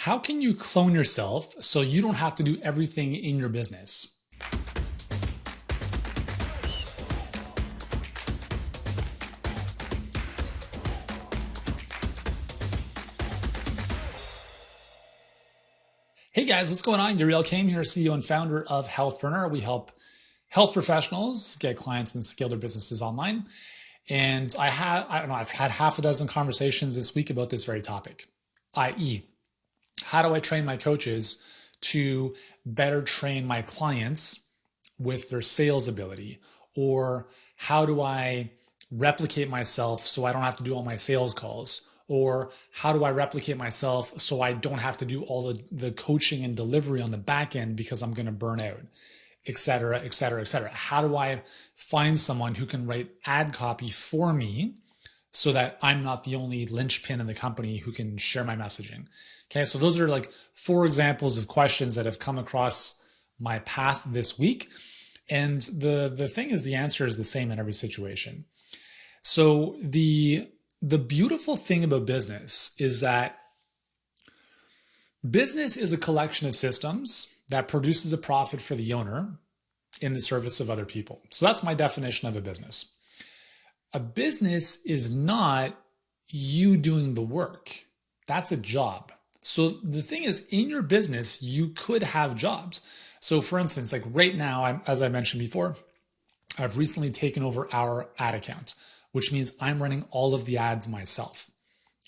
How can you clone yourself so you don't have to do everything in your business? Hey guys, what's going on? Yuri Elkaim here, CEO and founder of Healthpreneur. We help health professionals get clients and scale their businesses online. And I've had half a dozen conversations this week about this very topic, i.e., how do I train my coaches to better train my clients with their sales ability? Or how do I replicate myself so I don't have to do all my sales calls? Or how do I replicate myself so I don't have to do all the coaching and delivery on the back end because I'm going to burn out, et cetera, et cetera, et cetera. How do I find someone who can write ad copy for me so that I'm not the only linchpin in the company who can share my messaging? Okay, so those are like 4 examples of questions that have come across my path this week. And the thing is, the answer is the same in every situation. So the beautiful thing about business is that business is a collection of systems that produces a profit for the owner in the service of other people. So that's my definition of a business. A business is not you doing the work. That's a job. So the thing is, in your business, you could have jobs. So for instance, like right now, as I mentioned before, I've recently taken over our ad account, which means I'm running all of the ads myself.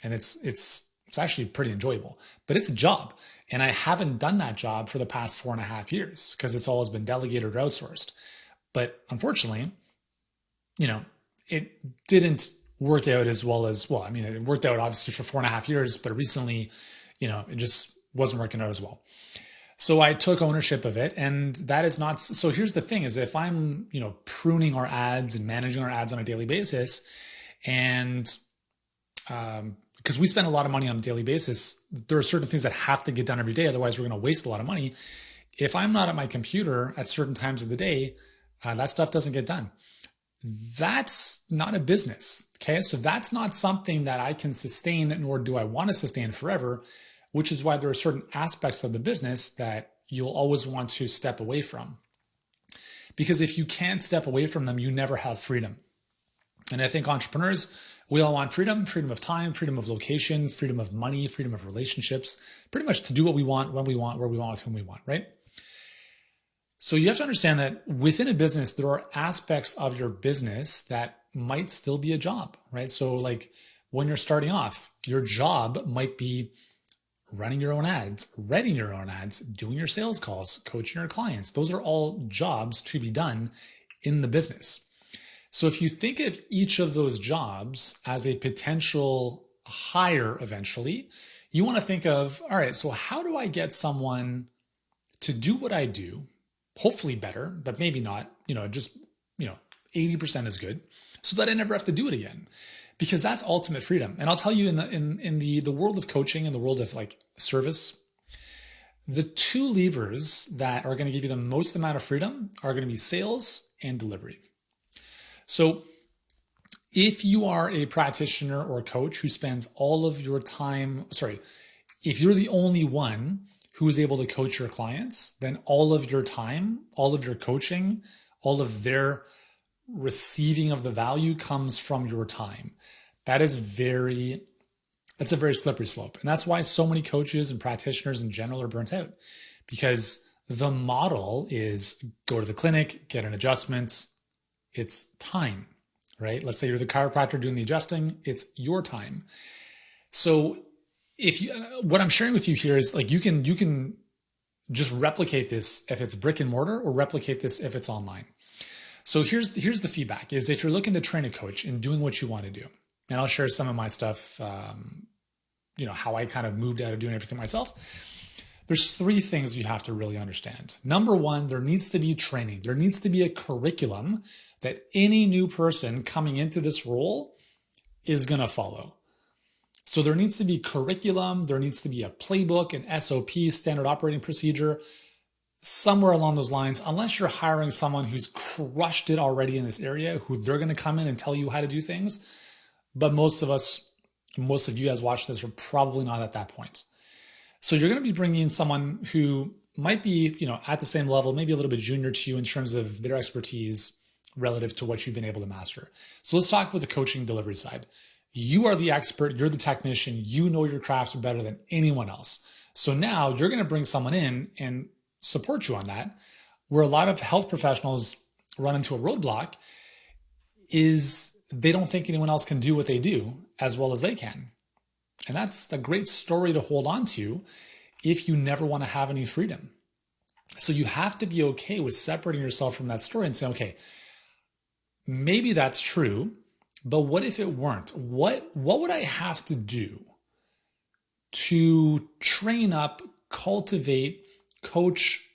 And it's actually pretty enjoyable, but it's a job. And I haven't done that job for the past 4.5 years because it's always been delegated or outsourced. But unfortunately, it didn't work out as well as, well, I mean, it worked out obviously for 4.5 years, but recently, it just wasn't working out as well. So I took ownership of it, and that is not, so here's the thing is if I'm, pruning our ads and managing our ads on a daily basis, and because we spend a lot of money on a daily basis, there are certain things that have to get done every day. Otherwise, we're going to waste a lot of money. If I'm not at my computer at certain times of the day, that stuff doesn't get done. That's not a business. Okay. So that's not something that I can sustain, nor do I want to sustain forever, which is why there are certain aspects of the business that you'll always want to step away from. Because if you can't step away from them, you never have freedom. And I think entrepreneurs, we all want freedom of time, freedom of location, freedom of money, freedom of relationships, pretty much to do what we want, when we want, where we want, with whom we want, right? So you have to understand that within a business, there are aspects of your business that might still be a job, right? So like when you're starting off, your job might be running your own ads, writing your own ads, doing your sales calls, coaching your clients. Those are all jobs to be done in the business. So if you think of each of those jobs as a potential hire eventually, you want to think of, all right, so how do I get someone to do what I do, hopefully better, but maybe not, just 80% is good, so that I never have to do it again. Because that's ultimate freedom. And I'll tell you, in the world of coaching and the world of like service, the 2 levers that are going to give you the most amount of freedom are going to be sales and delivery. So if you are a practitioner or a coach who spends all of your time, if you're the only one who is able to coach your clients, then all of your time, all of your coaching, all of their receiving of the value comes from your time. That's a very slippery slope. And that's why so many coaches and practitioners in general are burnt out, because the model is go to the clinic, get an adjustment. It's time, right? Let's say you're the chiropractor doing the adjusting. It's your time. So what I'm sharing with you here is like, you can just replicate this if it's brick and mortar, or replicate this if it's online. So here's the feedback is if you're looking to train a coach in doing what you want to do, and I'll share some of my stuff, how I kind of moved out of doing everything myself. There's 3 things you have to really understand. Number 1, there needs to be training. There needs to be a curriculum that any new person coming into this role is going to follow. So there needs to be curriculum. There needs to be a playbook, an SOP, standard operating procedure, somewhere along those lines, unless you're hiring someone who's crushed it already in this area, who they're going to come in and tell you how to do things. But most of you guys watching this are probably not at that point. So you're going to be bringing in someone who might be, at the same level, maybe a little bit junior to you in terms of their expertise relative to what you've been able to master. So let's talk about the coaching delivery side. You are the expert, you're the technician, you know your craft better than anyone else. So now you're going to bring someone in and support you on that. Where a lot of health professionals run into a roadblock is they don't think anyone else can do what they do as well as they can. And that's a great story to hold on to if you never want to have any freedom. So you have to be okay with separating yourself from that story and saying, okay, maybe that's true, but what if it weren't? What would I have to do to train up, cultivate, coach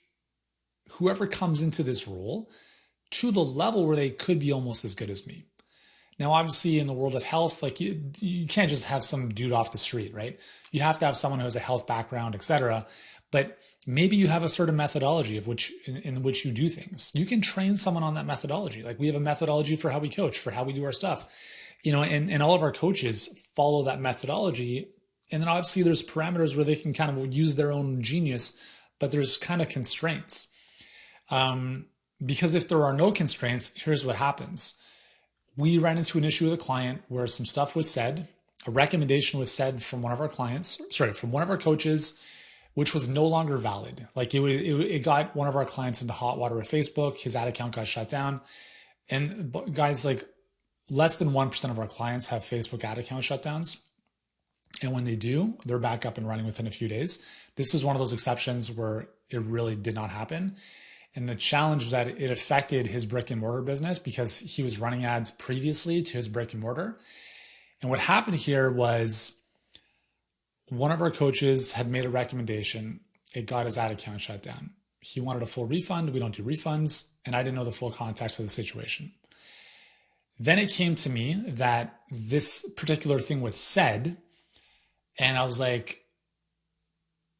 whoever comes into this role to the level where they could be almost as good as me? Now, obviously, in the world of health, like you can't just have some dude off the street, right? You have to have someone who has a health background, et cetera. But maybe you have a certain methodology in which you do things. You can train someone on that methodology. Like we have a methodology for how we coach, for how we do our stuff, and all of our coaches follow that methodology. And then obviously there's parameters where they can kind of use their own genius, but there's kind of constraints. Because if there are no constraints, here's what happens. We ran into an issue with a client where some stuff was said, a recommendation was said from one of our coaches, which was no longer valid. Like it got one of our clients into hot water with Facebook. His ad account got shut down. And guys, like less than 1% of our clients have Facebook ad account shutdowns. And when they do, they're back up and running within a few days. This is one of those exceptions where it really did not happen. And the challenge was that it affected his brick and mortar business because he was running ads previously to his brick and mortar. And what happened here was one of our coaches had made a recommendation. It got his ad account shut down. He wanted a full refund. We don't do refunds. And I didn't know the full context of the situation. Then it came to me that this particular thing was said. And I was like,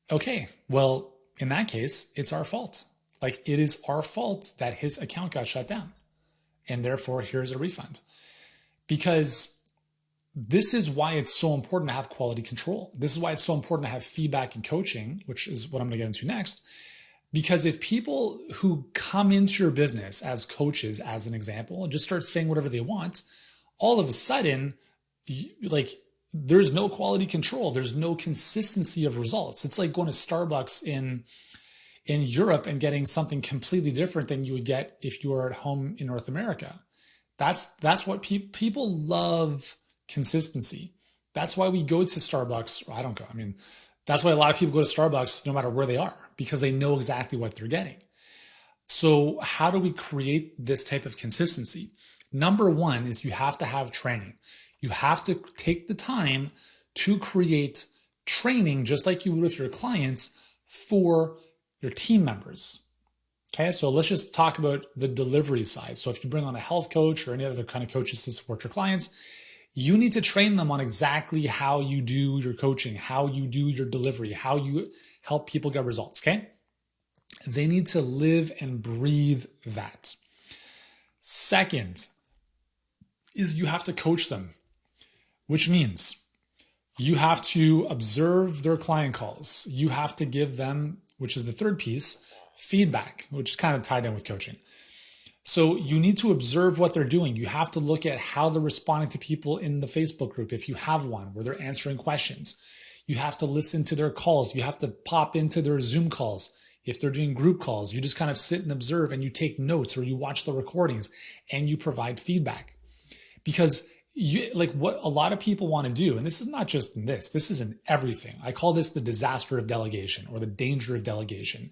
okay, well, in that case, it's our fault. Like it is our fault that his account got shut down. And therefore, here's a refund. Because this is why it's so important to have quality control. This is why it's so important to have feedback and coaching, which is what I'm going to get into next. Because if people who come into your business as coaches, as an example, just start saying whatever they want, all of a sudden, there's no quality control. There's no consistency of results. It's like going to Starbucks in Europe and getting something completely different than you would get if you were at home in North America. That's what people love. Consistency. That's why we go to Starbucks. I don't go. That's why a lot of people go to Starbucks no matter where they are, because they know exactly what they're getting. So how do we create this type of consistency? Number one is you have to have training. You have to take the time to create training, just like you would with your clients, for your team members. Okay, so let's just talk about the delivery side. So if you bring on a health coach or any other kind of coaches to support your clients, you need to train them on exactly how you do your coaching, how you do your delivery, how you help people get results, okay? They need to live and breathe that. Second is you have to coach them, which means you have to observe their client calls. You have to give them, which is the third piece, feedback, which is kind of tied in with coaching. So you need to observe what they're doing. You have to look at how they're responding to people in the Facebook group, if you have one, where they're answering questions. You have to listen to their calls. You have to pop into their Zoom calls. If they're doing group calls, you just kind of sit and observe and you take notes or you watch the recordings and you provide feedback. Because what a lot of people want to do, and this is not just in this is in everything. I call this the disaster of delegation or the danger of delegation,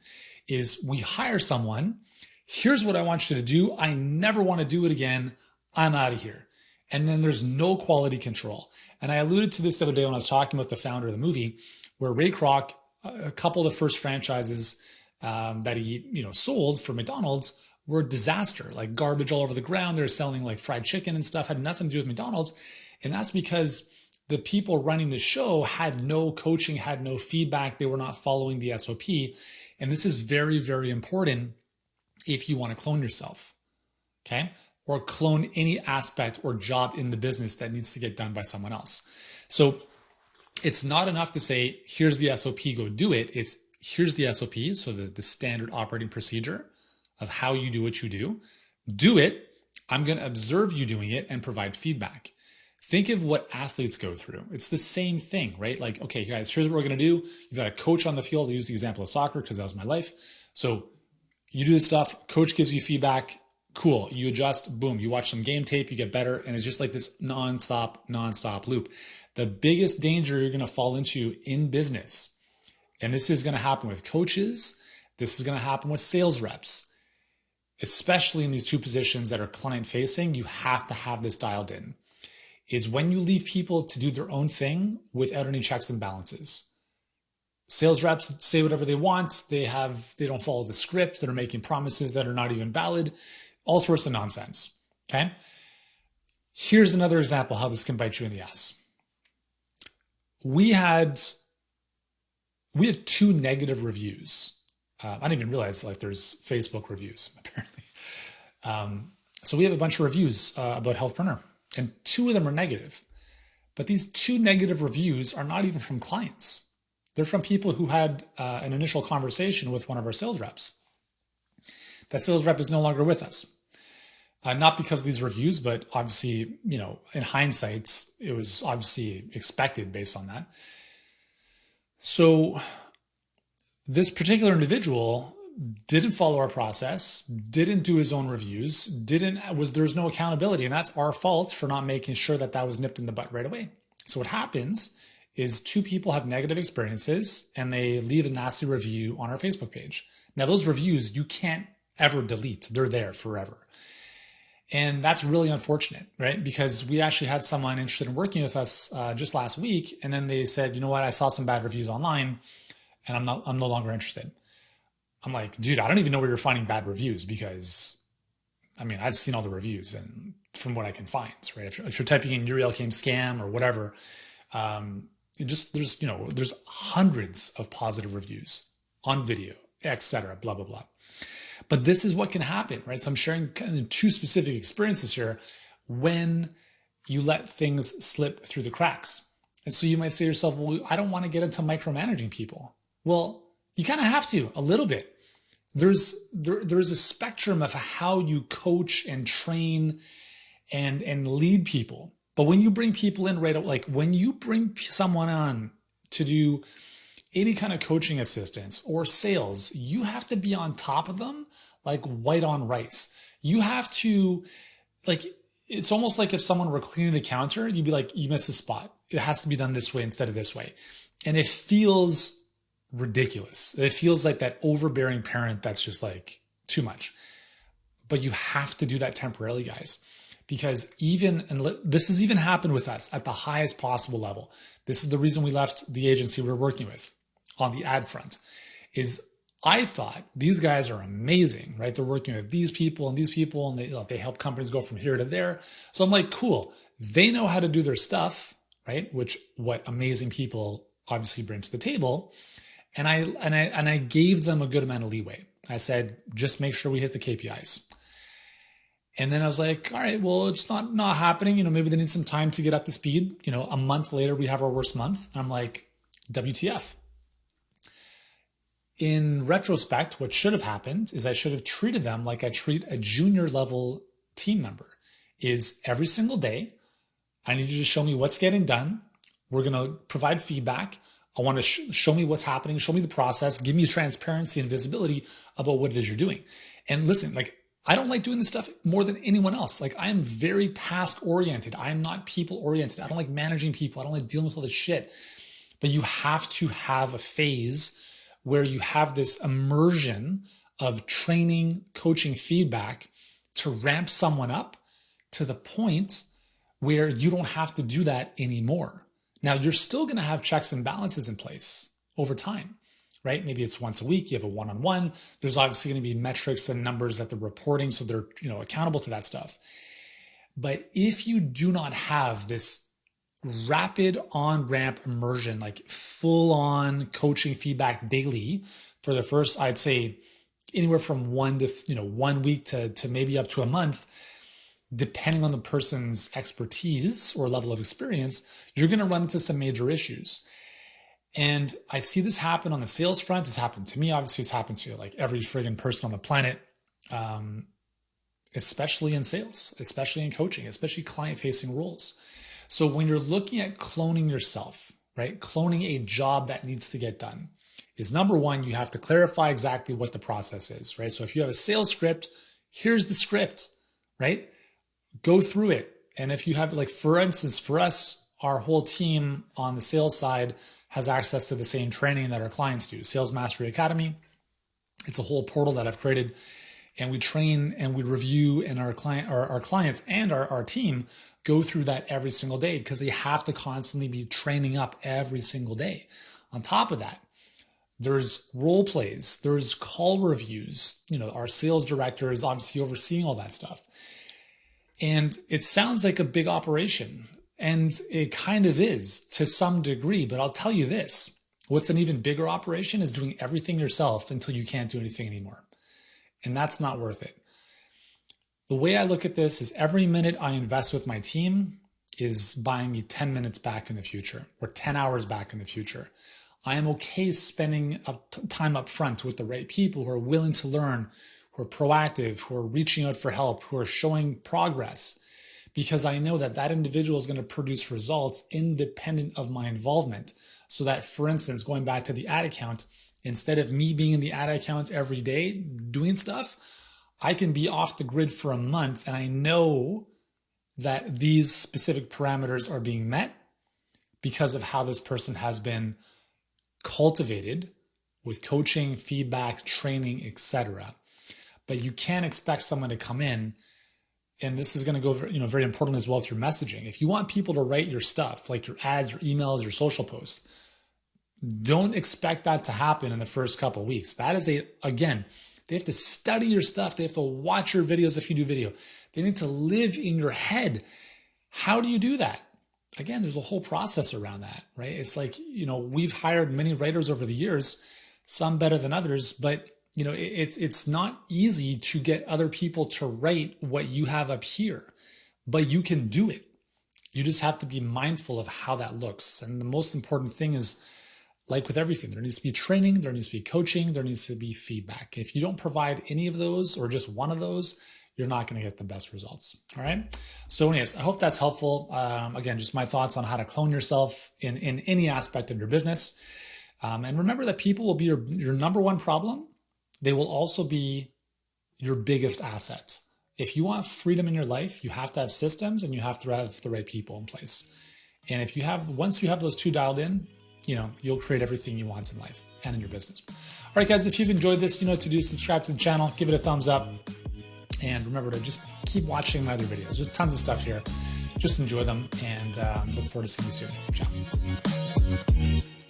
is we hire someone. Here's what I want you to do. I never want to do it again. I'm out of here. And then there's no quality control. And I alluded to this the other day when I was talking about the founder of the movie, where Ray Kroc, a couple of the first franchises that he sold for McDonald's were a disaster, like garbage all over the ground. They're selling like fried chicken and stuff, had nothing to do with McDonald's. And that's because the people running the show had no coaching, had no feedback. They were not following the SOP. And this is very, very important if you want to clone yourself, okay? Or clone any aspect or job in the business that needs to get done by someone else. So It's not enough to say, here's the SOP, go do it. It's here's the SOP, so the standard operating procedure of how you do what you do. Do it. I'm going to observe you doing it and provide feedback. Think of what athletes go through. It's the same thing, right? Like, okay, guys, here's what we're going to do. You've got a coach on the field. I use the example of soccer because that was my life. So you do this stuff. Coach gives you feedback. Cool. You adjust. Boom. You watch some game tape. You get better. And it's just like this nonstop loop. The biggest danger you're going to fall into in business, and this is going to happen with coaches, this is going to happen with sales reps, especially in these two positions that are client facing, you have to have this dialed in, is when you leave people to do their own thing without any checks and balances. Sales reps say whatever they want. They don't follow the script. They're making promises that are not even valid. All sorts of nonsense. Okay. Here's another example how this can bite you in the ass. We have 2 negative reviews. I didn't even realize like there's Facebook reviews apparently. So we have a bunch of reviews about Healthpreneur, and 2 of them are negative. But these 2 negative reviews are not even from clients. They're from people who had an initial conversation with one of our sales reps. That sales rep is no longer with us. Not because of these reviews, but obviously, in hindsight, it was obviously expected based on that. So this particular individual didn't follow our process, didn't do his own reviews, there's no accountability. And that's our fault for not making sure that was nipped in the butt right away. So what happens is 2 people have negative experiences and they leave a nasty review on our Facebook page. Now those reviews, you can't ever delete. They're there forever. And that's really unfortunate, right? Because we actually had someone interested in working with us just last week. And then they said, you know what? I saw some bad reviews online and I'm no longer interested. I'm like, dude, I don't even know where you're finding bad reviews because, I've seen all the reviews and from what I can find, right? If you're typing in Yuri Elkaim scam or whatever, there's hundreds of positive reviews on video, etc., blah, blah, blah. But this is what can happen, right? So I'm sharing kind of 2 specific experiences here when you let things slip through the cracks. And so you might say to yourself, well, I don't want to get into micromanaging people. Well, you kind of have to a little bit. There's a spectrum of how you coach and train and lead people. But when you bring people in like when you bring someone on to do any kind of coaching assistance or sales, you have to be on top of them like white on rice. You have to, it's almost like if someone were cleaning the counter, you'd be like, you missed a spot. It has to be done this way instead of this way. And it feels ridiculous. It feels like that overbearing parent that's just like too much. But you have to do that temporarily, guys. Because this has even happened with us at the highest possible level. This is the reason we left the agency we were working with on the ad front, is I thought these guys are amazing, right? They're working with these people, and they help companies go from here to there. So I'm like, cool. They know how to do their stuff, right? What amazing people obviously bring to the table. And I gave them a good amount of leeway. I said, just make sure we hit the KPIs. And then I was like, all right, well, it's not happening. Maybe they need some time to get up to speed. A month later, we have our worst month. And I'm like, WTF. In retrospect, what should have happened is I should have treated them like I treat a junior level team member. Is every single day, I need you to show me what's getting done. We're going to provide feedback. I want to show me what's happening. Show me the process. Give me transparency and visibility about what it is you're doing. And listen, I don't like doing this stuff more than anyone else. I am very task oriented. I am not people oriented. I don't like managing people. I don't like dealing with all this shit. But you have to have a phase where you have this immersion of training, coaching, feedback to ramp someone up to the point where you don't have to do that anymore. Now, you're still going to have checks and balances in place over time, right? Maybe it's once a week, you have a one-on-one. There's obviously going to be metrics and numbers that they're reporting, so they're accountable to that stuff. But if you do not have this rapid on-ramp immersion, full-on coaching feedback daily for the first, I'd say, anywhere from 1 week to maybe up to a month, depending on the person's expertise or level of experience, you're going to run into some major issues. And I see this happen on the sales front. It's happened to me. Obviously, it's happened to like every friggin' person on the planet, especially in sales, especially in coaching, especially client-facing roles. So when you're looking at cloning yourself, right, cloning a job that needs to get done, is number one, you have to clarify exactly what the process is, right? So if you have a sales script, here's the script, right? Go through it. And if you have, like, for instance, for us, our whole team on the sales side has access to the same training that our clients do, Sales Mastery Academy. It's a whole portal that I've created, and we train and we review, and our clients and our team go through that every single day because they have to constantly be training up every single day. On top of that, there's role plays, there's call reviews. Our sales director is obviously overseeing all that stuff. And it sounds like a big operation, and it kind of is to some degree, but I'll tell you this, what's an even bigger operation is doing everything yourself until you can't do anything anymore. And that's not worth it. The way I look at this is every minute I invest with my team is buying me 10 minutes back in the future or 10 hours back in the future. I am okay spending time up front with the right people who are willing to learn, who are proactive, who are reaching out for help, who are showing progress, because I know that that individual is going to produce results independent of my involvement. So that, for instance, going back to the ad account, instead of me being in the ad account every day doing stuff, I can be off the grid for a month, and I know that these specific parameters are being met because of how this person has been cultivated with coaching, feedback, training, etc. But you can't expect someone to come in, and this is going to go very important as well with your messaging. If you want people to write your stuff, like your ads, your emails, your social posts, don't expect that to happen in the first couple of weeks. That is again, they have to study your stuff. They have to watch your videos if you do video. They need to live in your head. How do you do that? Again, there's a whole process around that, right? It's like, we've hired many writers over the years, some better than others, but it's not easy to get other people to write what you have up here, but you can do it. You just have to be mindful of how that looks. And the most important thing is, like with everything, there needs to be training, there needs to be coaching, there needs to be feedback. If you don't provide any of those or just one of those, you're not going to get the best results. All right. So anyways, I hope that's helpful. Again, just my thoughts on how to clone yourself in any aspect of your business. And remember that people will be your number one problem. They will also be your biggest assets. If you want freedom in your life, you have to have systems and you have to have the right people in place. And once you have those two dialed in, you'll create everything you want in life and in your business. All right, guys, if you've enjoyed this, you know what to do. Subscribe to the channel, give it a thumbs up. And remember to just keep watching my other videos. There's tons of stuff here. Just enjoy them, and look forward to seeing you soon. Ciao.